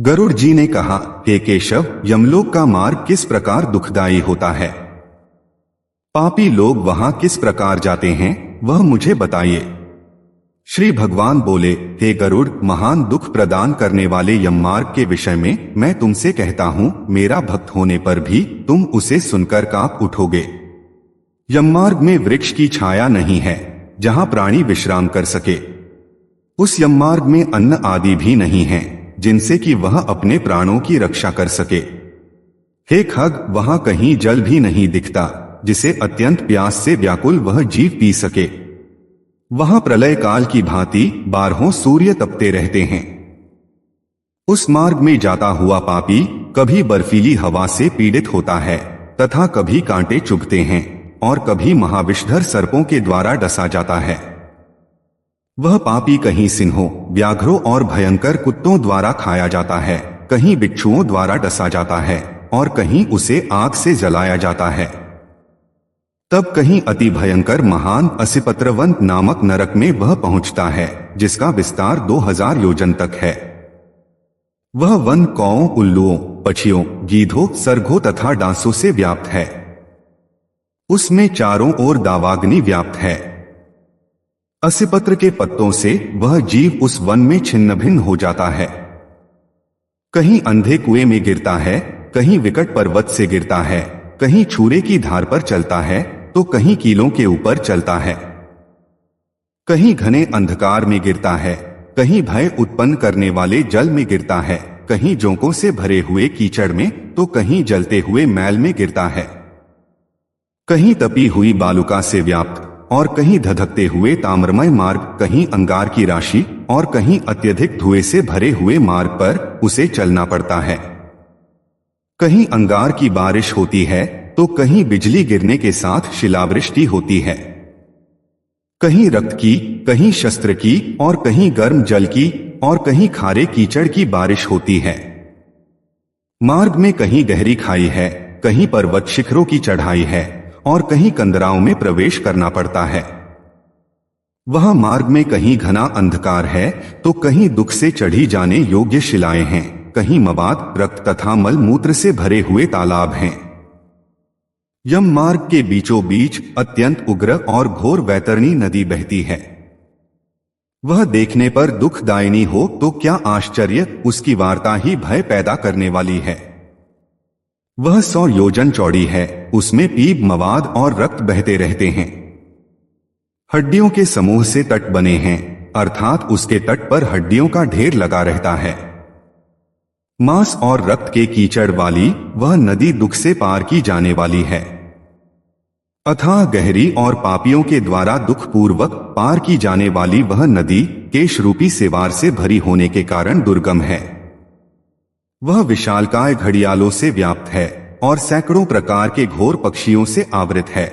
गरुड़ जी ने कहा, हे केशव, यमलोक का मार्ग किस प्रकार दुखदायी होता है? पापी लोग वहां किस प्रकार जाते हैं, वह मुझे बताइए। श्री भगवान बोले, हे गरुड़, महान दुख प्रदान करने वाले यममार्ग के विषय में मैं तुमसे कहता हूं, मेरा भक्त होने पर भी तुम उसे सुनकर कांप उठोगे। यममार्ग में वृक्ष की छाया नहीं है जहां प्राणी विश्राम कर सके। उस यममार्ग में अन्न आदि भी नहीं है जिनसे कि वह अपने प्राणों की रक्षा कर सके। हे खग, वहां कहीं जल भी नहीं दिखता जिसे अत्यंत प्यास से व्याकुल वह जीव पी सके। वहां प्रलय काल की भांति बारहों सूर्य तपते रहते हैं। उस मार्ग में जाता हुआ पापी कभी बर्फीली हवा से पीड़ित होता है तथा कभी कांटे चुभते हैं और कभी महाविषधर सर्पों के द्वारा डसा जाता है। वह पापी कहीं सिंहों, व्याघ्रों और भयंकर कुत्तों द्वारा खाया जाता है, कहीं बिच्छुओं द्वारा डसा जाता है और कहीं उसे आग से जलाया जाता है। तब कहीं अति भयंकर महान असिपत्रवन नामक नरक में वह पहुंचता है जिसका विस्तार 2000 योजन तक है। वह वन कौओं, उल्लुओं, पक्षियों, गीधों, सर्गों तथा डांसों से व्याप्त है। उसमें चारों ओर दावाग्नि व्याप्त है। असिपत्र के पत्तों से वह जीव उस वन में छिन्न भिन्न हो जाता है। कहीं अंधे कुएं में गिरता है, कहीं विकट पर्वत से गिरता है, कहीं छूरे की धार पर चलता है तो कहीं कीलों के ऊपर चलता है। कहीं घने अंधकार में गिरता है, कहीं भय उत्पन्न करने वाले जल में गिरता है, कहीं जोंकों से भरे हुए कीचड़ में तो कहीं जलते हुए मैल में गिरता है। कहीं तपी हुई बालुका से व्याप्त और कहीं धधकते हुए ताम्रमय मार्ग, कहीं अंगार की राशि और कहीं अत्यधिक धुएं से भरे हुए मार्ग पर उसे चलना पड़ता है। कहीं अंगार की बारिश होती है तो कहीं बिजली गिरने के साथ शिलावृष्टि होती है। कहीं रक्त की, कहीं शस्त्र की और कहीं गर्म जल की और कहीं खारे कीचड़ की बारिश होती है। मार्ग में कहीं गहरी खाई है, कहीं पर्वत शिखरों की चढ़ाई है और कहीं कंदराओं में प्रवेश करना पड़ता है। वहां मार्ग में कहीं घना अंधकार है तो कहीं दुख से चढ़ी जाने योग्य शिलाएं हैं, कहीं मवाद, रक्त तथा मल मूत्र से भरे हुए तालाब हैं। यम मार्ग के बीचों बीच अत्यंत उग्र और घोर वैतरणी नदी बहती है। वह देखने पर दुखदायिनी हो तो क्या आश्चर्य, उसकी वार्ता ही भय पैदा करने वाली है। वह 100 योजन चौड़ी है, उसमें पीप, मवाद और रक्त बहते रहते हैं। हड्डियों के समूह से तट बने हैं, अर्थात उसके तट पर हड्डियों का ढेर लगा रहता है। मांस और रक्त के कीचड़ वाली वह नदी दुख से पार की जाने वाली है। अथाह गहरी और पापियों के द्वारा दुख पूर्वक पार की जाने वाली वह नदी केश रूपी सेवार से भरी होने के कारण दुर्गम है। वह विशालकाय घड़ियालों से व्याप्त है और सैकड़ों प्रकार के घोर पक्षियों से आवृत है।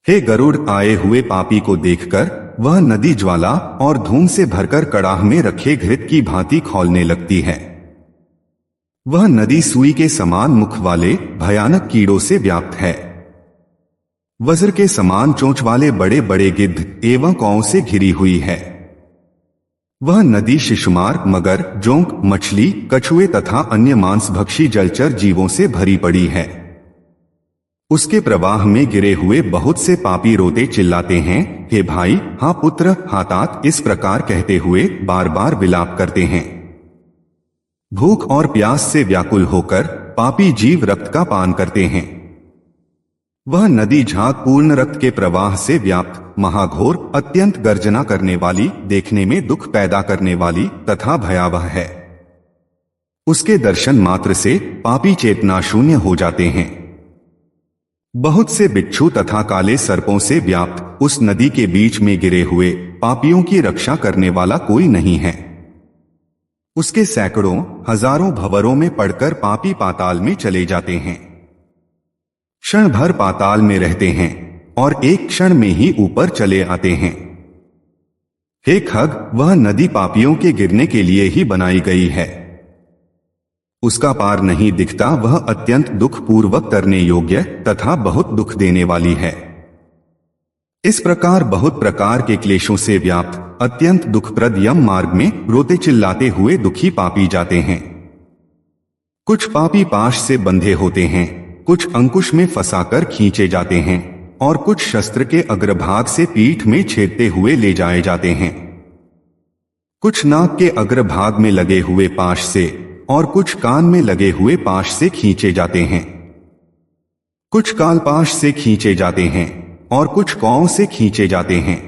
हे गरुड़, आए हुए पापी को देखकर वह नदी ज्वाला और धूम से भरकर कड़ाह में रखे घृत की भांति खौलने लगती है। वह नदी सुई के समान मुख वाले भयानक कीड़ों से व्याप्त है। वज्र के समान चोंच वाले बड़े बड़े गिद्ध एवं कौओं से घिरी हुई है। वह नदी शिशुमार, मगर, जोंक, मछली, कछुए तथा अन्य मांसभक्षी जलचर जीवों से भरी पड़ी है। उसके प्रवाह में गिरे हुए बहुत से पापी रोते चिल्लाते हैं, हे भाई, हाँ पुत्र, हाँ तात, इस प्रकार कहते हुए बार बार विलाप करते हैं। भूख और प्यास से व्याकुल होकर पापी जीव रक्त का पान करते हैं। वह नदी झाग पूर्ण रक्त के प्रवाह से व्याप्त, महाघोर, अत्यंत गर्जना करने वाली, देखने में दुख पैदा करने वाली तथा भयावह है। उसके दर्शन मात्र से पापी चेतना शून्य हो जाते हैं। बहुत से बिच्छू तथा काले सर्पों से व्याप्त उस नदी के बीच में गिरे हुए पापियों की रक्षा करने वाला कोई नहीं है। उसके सैकड़ों, हजारों भंवरों में पड़कर पापी पाताल में चले जाते हैं। क्षण भर पाताल में रहते हैं और एक क्षण में ही ऊपर चले आते हैं। हे खग, वह नदी पापियों के गिरने के लिए ही बनाई गई है। उसका पार नहीं दिखता, वह अत्यंत दुख पूर्वक तरने योग्य तथा बहुत दुख देने वाली है। इस प्रकार बहुत प्रकार के क्लेशों से व्याप्त अत्यंत दुखप्रद यम मार्ग में रोते चिल्लाते हुए दुखी पापी जाते हैं। कुछ पापी पाश से बंधे होते हैं, कुछ अंकुश में फंसाकर खींचे जाते हैं और कुछ शस्त्र के अग्रभाग से पीठ में छेदते हुए ले जाए जाते हैं। कुछ नाक के अग्रभाग में लगे हुए पाश से और कुछ कान में लगे हुए पाश से खींचे जाते हैं। कुछ कालपाश से खींचे जाते हैं और कुछ कौओं से खींचे जाते हैं।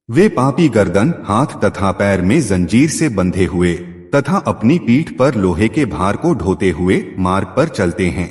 वे पापी गर्दन, हाथ तथा पैर में जंजीर से बंधे हुए तथा अपनी पीठ पर लोहे के भार को ढोते हुए मार्ग पर चलते हैं।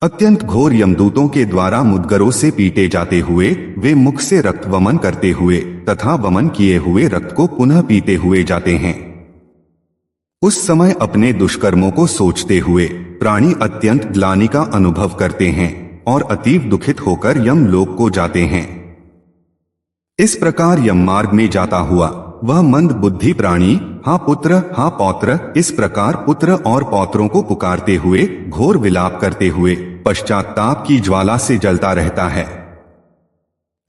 अत्यंत घोर यमदूतों के द्वारा मुद्गरों से पीटे जाते हुए वे मुख से रक्त वमन करते हुए तथा वमन किए हुए रक्त को पुनः पीते हुए जाते हैं। उस समय अपने दुष्कर्मों को सोचते हुए प्राणी अत्यंत ग्लानि का अनुभव करते हैं और अतीव दुखित होकर यम लोक को जाते हैं। इस प्रकार यम मार्ग में जाता हुआ वह मंद बुद्धि प्राणी हा पुत्र हा पौत्र इस प्रकार पुत्र और पौत्रों को पुकारते हुए घोर विलाप करते हुए पश्चाताप की ज्वाला से जलता रहता है।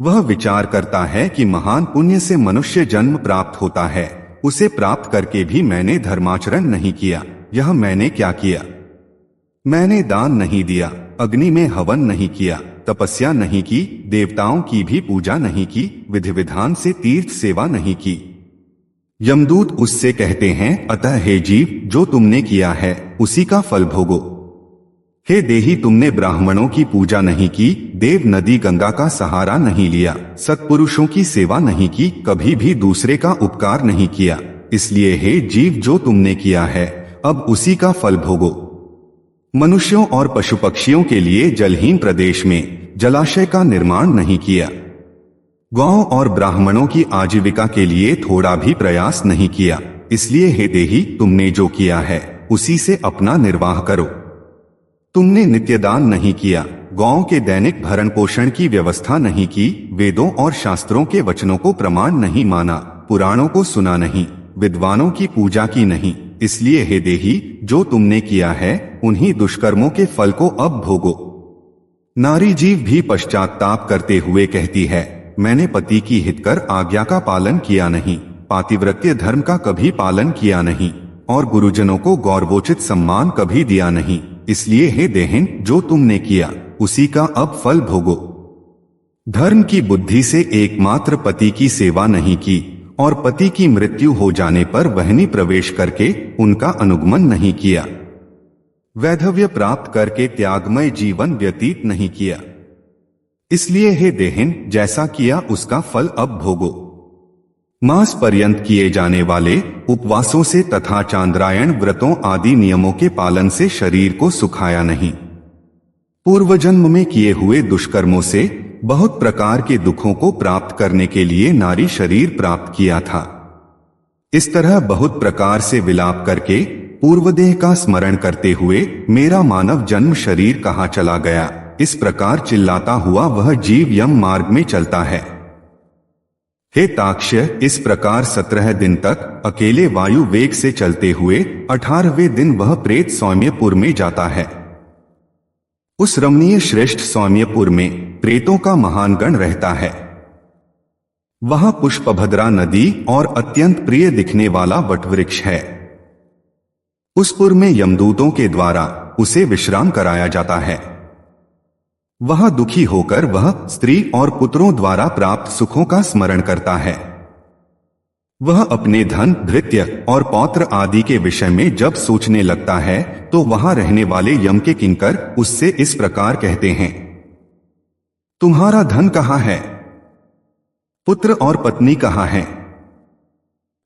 वह विचार करता है कि महान पुण्य से मनुष्य जन्म प्राप्त होता है, उसे प्राप्त करके भी मैंने धर्माचरण नहीं किया। यह मैंने क्या किया? मैंने दान नहीं दिया, अग्नि में हवन नहीं किया, तपस्या नहीं की, देवताओं की भी पूजा नहीं की, विधि विधान से तीर्थ सेवा नहीं की। यमदूत उससे कहते हैं, अतः हे जीव, जो तुमने किया है उसी का फल भोगो। हे देही, तुमने ब्राह्मणों की पूजा नहीं की, देव नदी गंगा का सहारा नहीं लिया, सत्पुरुषों की सेवा नहीं की, कभी भी दूसरे का उपकार नहीं किया। इसलिए हे जीव, जो तुमने किया है अब उसी का फल भोगो। मनुष्यों और पशु पक्षियों के लिए जलहीन प्रदेश में जलाशय का निर्माण नहीं किया। गौओं और ब्राह्मणों की आजीविका के लिए थोड़ा भी प्रयास नहीं किया। इसलिए हे देही, तुमने जो किया है उसी से अपना निर्वाह करो। तुमने नित्यदान नहीं किया, गौओं के दैनिक भरण पोषण की व्यवस्था नहीं की, वेदों और शास्त्रों के वचनों को प्रमाण नहीं माना, पुराणों को सुना नहीं, विद्वानों की पूजा की नहीं। इसलिए हे देही, जो तुमने किया है उन्हीं दुष्कर्मों के फल को अब भोगो। नारी जीव भी पश्चाताप करते हुए कहती है, मैंने पति की हितकर आज्ञा का पालन किया नहीं, पातिव्रत्य धर्म का कभी पालन किया नहीं और गुरुजनों को गौरवोचित सम्मान कभी दिया नहीं। इसलिए हे देहिन, जो तुमने किया उसी का अब फल भोगो। धर्म की बुद्धि से एकमात्र पति की सेवा नहीं की और पति की मृत्यु हो जाने पर वहनी प्रवेश करके उनका अनुगमन नहीं किया। वैधव्य प्राप्त करके त्यागमय जीवन व्यतीत नहीं किया। इसलिए हे देहिन, जैसा किया उसका फल अब भोगो। मास पर्यंत किए जाने वाले उपवासों से तथा चांद्रायण व्रतों आदि नियमों के पालन से शरीर को सुखाया नहीं। पूर्व जन्म में किए हुए दुष्कर्मों से बहुत प्रकार के दुखों को प्राप्त करने के लिए नारी शरीर प्राप्त किया था। इस तरह बहुत प्रकार से विलाप करके पूर्वदेह का स्मरण करते हुए मेरा मानव जन्म शरीर कहाँ चला गया, इस प्रकार चिल्लाता हुआ वह जीव यम मार्ग में चलता है। हे ताक्ष्य, इस प्रकार 17 दिन तक अकेले वायु वेग से चलते हुए 18वें दिन वह प्रेत सौम्यपुर में जाता है। उस रमणीय श्रेष्ठ सौम्यपुर में प्रेतों का महान गण रहता है। वहां पुष्पभद्रा नदी और अत्यंत प्रिय दिखने वाला वटवृक्ष है। उस पुर में यमदूतों के द्वारा उसे विश्राम कराया जाता है। वहां दुखी होकर वह स्त्री और पुत्रों द्वारा प्राप्त सुखों का स्मरण करता है। वह अपने धन, धृत्य और पौत्र आदि के विषय में जब सोचने लगता है तो वहां रहने वाले यम के किंकर उससे इस प्रकार कहते हैं, तुम्हारा धन कहाँ है? पुत्र और पत्नी कहाँ हैं?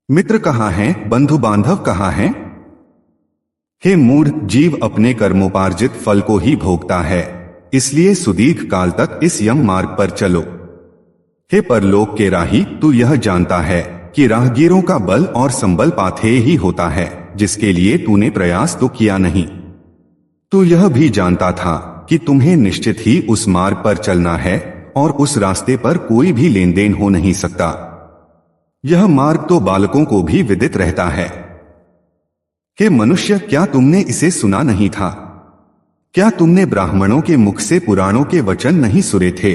मित्र कहाँ हैं? बंधु बांधव कहाँ हैं? हे मूढ़, जीव अपने कर्मोपार्जित फल को ही भोगता है, इसलिए सुदीर्घ काल तक इस यम मार्ग पर चलो। हे परलोक के राही, तू यह जानता है कि राहगीरों का बल और संबल पाथेय ही होता है, जिसके लिए तूने प्रयास तो किया नहीं। तू यह भी जानता था कि तुम्हें निश्चित ही उस मार्ग पर चलना है और उस रास्ते पर कोई भी लेन देन हो नहीं सकता। यह मार्ग तो बालकों को भी विदित रहता है। हे मनुष्य, क्या तुमने इसे सुना नहीं था? क्या तुमने ब्राह्मणों के मुख से पुराणों के वचन नहीं सुने थे?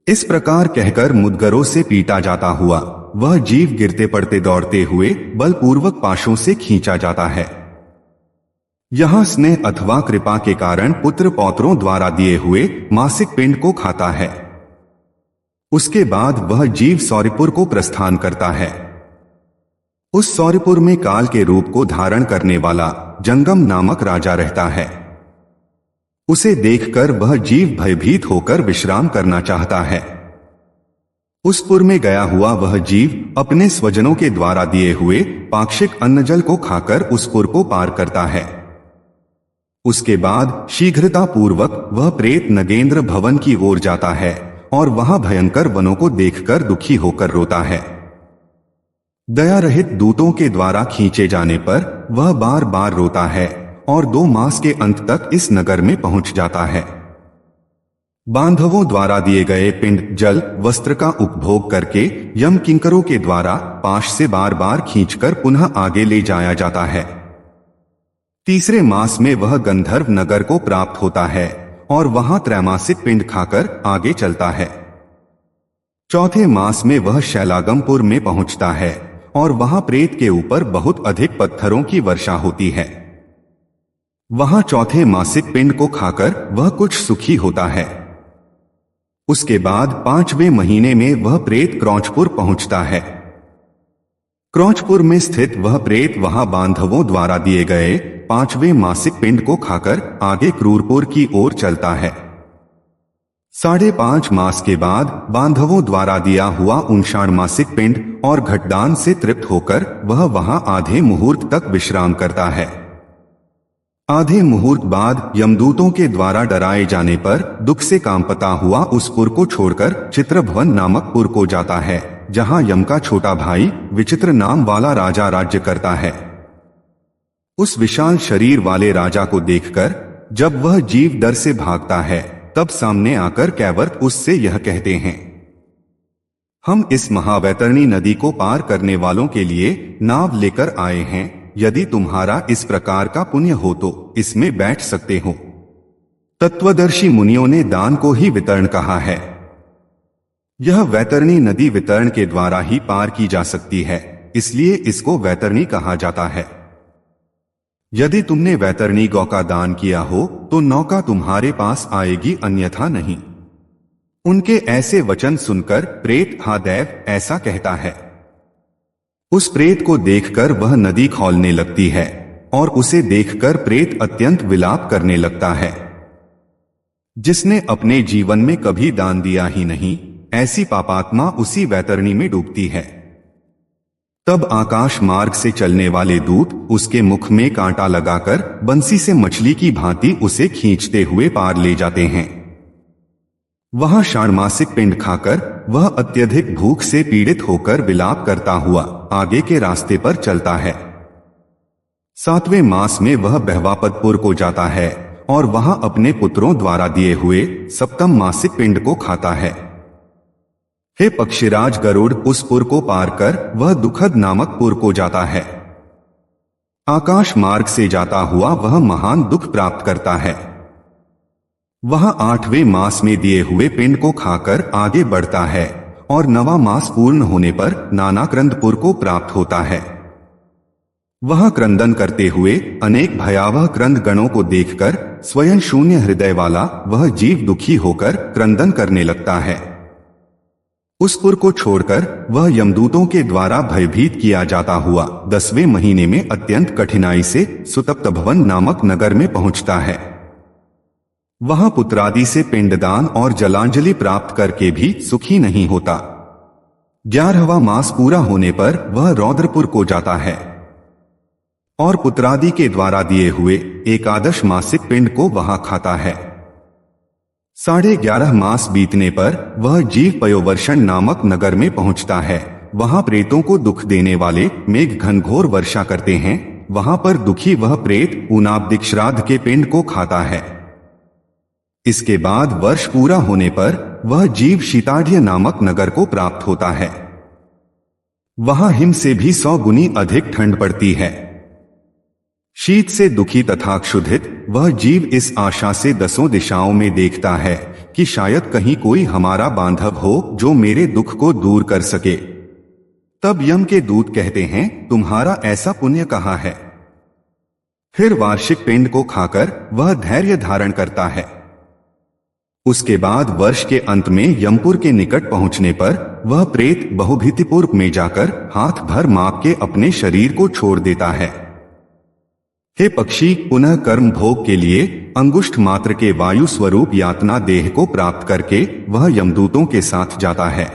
इस प्रकार कहकर मुदगरों से पीटा जाता हुआ वह जीव गिरते पड़ते दौड़ते हुए बलपूर्वक पाशों से खींचा जाता है। यह स्नेह अथवा कृपा के कारण पुत्र पौत्रों द्वारा दिए हुए मासिक पिंड को खाता है। उसके बाद वह जीव सौरिपुर को प्रस्थान करता है। उस सौरिपुर में काल के रूप को धारण करने वाला जंगम नामक राजा रहता है। उसे देखकर वह जीव भयभीत होकर विश्राम करना चाहता है। उस पुर में गया हुआ वह जीव अपने स्वजनों के द्वारा दिए हुए पाक्षिक अन्नजल को खाकर उस पुर को पार करता है। उसके बाद शीघ्रता पूर्वक वह प्रेत नगेंद्र भवन की ओर जाता है और वहां भयंकर वनों को देखकर दुखी होकर रोता है। दया रहित दूतों के द्वारा खींचे जाने पर वह बार बार रोता है और 2 मास के अंत तक इस नगर में पहुंच जाता है। बांधवों द्वारा दिए गए पिंड जल वस्त्र का उपभोग करके यम किंकरों के द्वारा पाश से बार बार खींचकर पुनः आगे ले जाया जाता है। तीसरे मास में वह गंधर्व नगर को प्राप्त होता है और वहां त्रैमासिक पिंड खाकर आगे चलता है। चौथे मास में वह शैलागमपुर में पहुंचता है और वहां प्रेत के ऊपर बहुत अधिक पत्थरों की वर्षा होती है। वहां चौथे मासिक पिंड को खाकर वह कुछ सुखी होता है। उसके बाद 5वें महीने में वह प्रेत क्रौंचपुर पहुंचता है। क्रौंचपुर में स्थित वह प्रेत वहां बांधवों द्वारा दिए गए 5वें मासिक पिंड को खाकर आगे क्रूरपुर की ओर चलता है। 5.5 मास के बाद बांधवों द्वारा दिया हुआ 59 मासिक पिंड और घटदान से तृप्त होकर वह वहां आधे मुहूर्त तक विश्राम करता है। आधे मुहूर्त बाद यमदूतों के द्वारा डराए जाने पर दुख से कांपता हुआ उस पुर को छोड़कर चित्रभवन नामक पुर को जाता है, जहां यम का छोटा भाई विचित्र नाम वाला राजा राज्य करता है। उस विशाल शरीर वाले राजा को देखकर जब वह जीव डर से भागता है, तब सामने आकर कैवर्त उससे यह कहते हैं, हम इस महावैतरणी नदी को पार करने वालों के लिए नाव लेकर आए हैं। यदि तुम्हारा इस प्रकार का पुण्य हो तो इसमें बैठ सकते हो। तत्वदर्शी मुनियों ने दान को ही वितरण कहा है। यह वैतरणी नदी वितरण के द्वारा ही पार की जा सकती है, इसलिए इसको वैतरणी कहा जाता है। यदि तुमने वैतरणी गौ का दान किया हो तो नौका तुम्हारे पास आएगी, अन्यथा नहीं। उनके ऐसे वचन सुनकर प्रेत हा दैव ऐसा कहता है। उस प्रेत को देखकर वह नदी खौलने लगती है और उसे देखकर प्रेत अत्यंत विलाप करने लगता है। जिसने अपने जीवन में कभी दान दिया ही नहीं, ऐसी पापात्मा उसी वैतरणी में डूबती है। तब आकाश मार्ग से चलने वाले दूत उसके मुख में कांटा लगाकर बंसी से मछली की भांति उसे खींचते हुए पार ले जाते हैं। वहां षाण्मासिक पिंड खाकर वह अत्यधिक भूख से पीड़ित होकर विलाप करता हुआ आगे के रास्ते पर चलता है। 7वें मास में वह बहवापतपुर को जाता है और वहां अपने पुत्रों द्वारा दिए हुए 7वें मासिक पिंड को खाता है। हे पक्षीराज गरुड़, उस पुर को पार कर वह दुखद नामक पुर को जाता है। आकाश मार्ग से जाता हुआ वह महान दुख प्राप्त करता है। वह 8वें मास में दिए हुए पिंड को खाकर आगे बढ़ता है और 9वां मास पूर्ण होने पर नानाक्रंदपुर को प्राप्त होता है। वह क्रंदन करते हुए अनेक भयावह क्रंद गणों को देखकर स्वयं शून्य हृदय वाला वह जीव दुखी होकर क्रंदन करने लगता है। उस पुर को छोड़कर वह यमदूतों के द्वारा भयभीत किया जाता हुआ 10वें महीने में अत्यंत कठिनाई से सुतप्तभवन नामक नगर में पहुंचता है। वहां पुत्रादि से पिंडदान और जलांजलि प्राप्त करके भी सुखी नहीं होता। 11वां मास पूरा होने पर वह रौद्रपुर को जाता है और पुत्रादि के द्वारा दिए हुए 11 मासिक पिंड को वहां खाता है। 11.5 मास बीतने पर वह जीव पयोवर्षण नामक नगर में पहुंचता है। वहां प्रेतों को दुख देने वाले मेघ घनघोर वर्षा करते हैं। वहां पर दुखी वह प्रेत ऊनाब्दिक श्राद्ध के पिंड को खाता है। इसके बाद वर्ष पूरा होने पर वह जीव शीताढ़्य नामक नगर को प्राप्त होता है। वहां हिम से भी 100 गुनी अधिक ठंड पड़ती है। शीत से दुखी तथा क्षुधित वह जीव इस आशा से 10 दिशाओं में देखता है कि शायद कहीं कोई हमारा बांधव हो जो मेरे दुख को दूर कर सके। तब यम के दूत कहते हैं, तुम्हारा ऐसा पुण्य कहाँ है? फिर वार्षिक पिंड को खाकर वह धैर्य धारण करता है। उसके बाद वर्ष के अंत में यमपुर के निकट पहुंचने पर वह प्रेत बहुभीतिपुर में जाकर हाथ भर माप के अपने शरीर को छोड़ देता है। हे पक्षी, पुनः कर्म भोग के लिए अंगुष्ठ मात्र के वायु स्वरूप यातना देह को प्राप्त करके वह यमदूतों के साथ जाता है।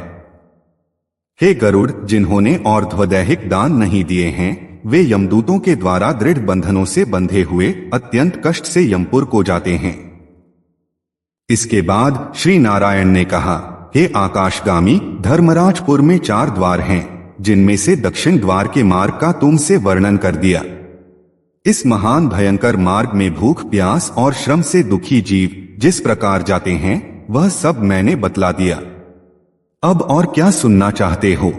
हे गरुड़, जिन्होंने और्ध्वदैहिक दान नहीं दिए हैं वे यमदूतों के द्वारा दृढ़ बंधनों से बंधे हुए अत्यंत कष्ट से यमपुर को जाते हैं। इसके बाद श्री नारायण ने कहा, हे आकाशगामी, धर्मराजपुर में 4 द्वार हैं, जिनमें से दक्षिण द्वार के मार्ग का तुमसे वर्णन कर दिया। इस महान भयंकर मार्ग में भूख, प्यास और श्रम से दुखी जीव जिस प्रकार जाते हैं वह सब मैंने बतला दिया। अब और क्या सुनना चाहते हो?